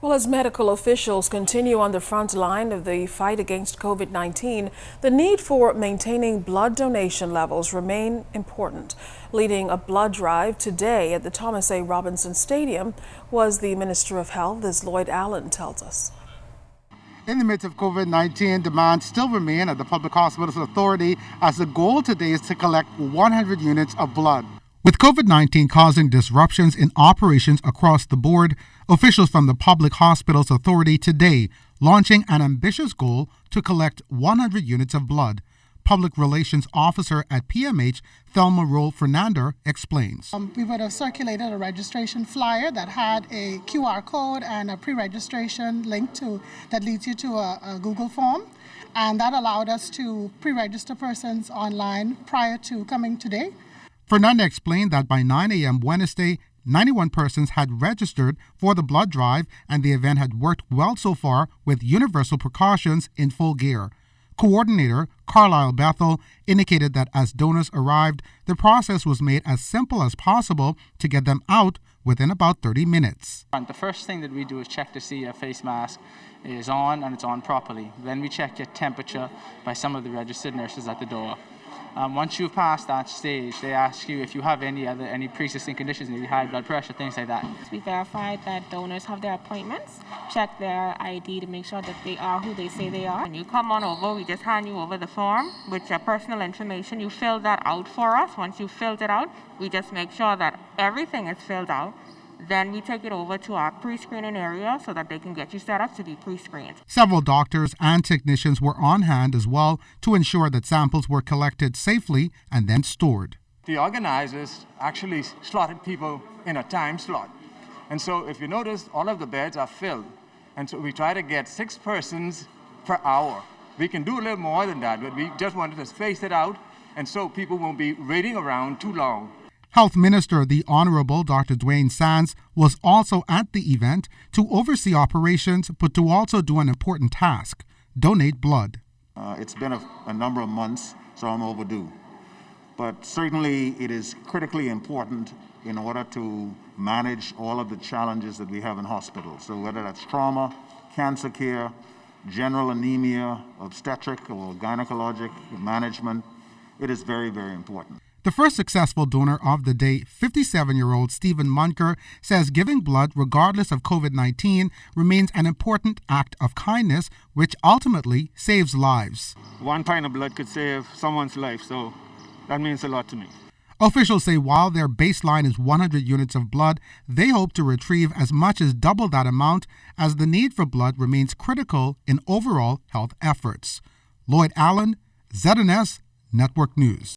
Well, as medical officials continue on the front line of the fight against COVID-19, the need for maintaining blood donation levels remain important. Leading a blood drive today at the Thomas A. Robinson Stadium was the Minister of Health, as Lloyd Allen tells us. In the midst of COVID-19, demands still remain at the Public Hospitals Authority as the goal today is to collect 100 units of blood. With COVID-19 causing disruptions in operations across the board, officials from the Public Hospitals Authority today launching an ambitious goal to collect 100 units of blood. Public Relations Officer at PMH, Thelma Roll Fernander, explains. We would have circulated a registration flyer that had a QR code and a pre-registration link that leads you to a Google form. And that allowed us to pre-register persons online prior to coming today. Fernanda explained that by 9 a.m. Wednesday, 91 persons had registered for the blood drive and the event had worked well so far with universal precautions in full gear. Coordinator Carlisle Bethel indicated that as donors arrived, the process was made as simple as possible to get them out within about 30 minutes. The first thing that we do is check to see your face mask is on and it's on properly. Then we check your temperature by some of the registered nurses at the door. Once you've passed that stage, they ask you if you have any pre-existing conditions, maybe high blood pressure, things like that. We verified that donors have their appointments, check their ID to make sure that they are who they say they are. When you come on over, we just hand you over the form with your personal information. You fill that out for us. Once you've filled it out, we just make sure that everything is filled out. Then we take it over to our pre-screening area so that they can get you set up to be pre-screened. Several doctors and technicians were on hand as well to ensure that samples were collected safely and then stored. The organizers actually slotted people in a time slot. And so if you notice, all of the beds are filled. And so we try to get 6 persons per hour. We can do a little more than that, but we just wanted to space it out and so people won't be waiting around too long. Health Minister, the Honorable Dr. Dwayne Sands, was also at the event to oversee operations, but to also do an important task: donate blood. It's been a number of months, so I'm overdue. But certainly it is critically important in order to manage all of the challenges that we have in hospitals. So whether that's trauma, cancer care, general anemia, obstetric or gynecologic management, it is very, very important. The first successful donor of the day, 57-year-old Stephen Munker, says giving blood regardless of COVID-19 remains an important act of kindness, which ultimately saves lives. 1 pint of blood could save someone's life, so that means a lot to me. Officials say while their baseline is 100 units of blood, they hope to retrieve as much as double that amount as the need for blood remains critical in overall health efforts. Lloyd Allen, ZNS Network News.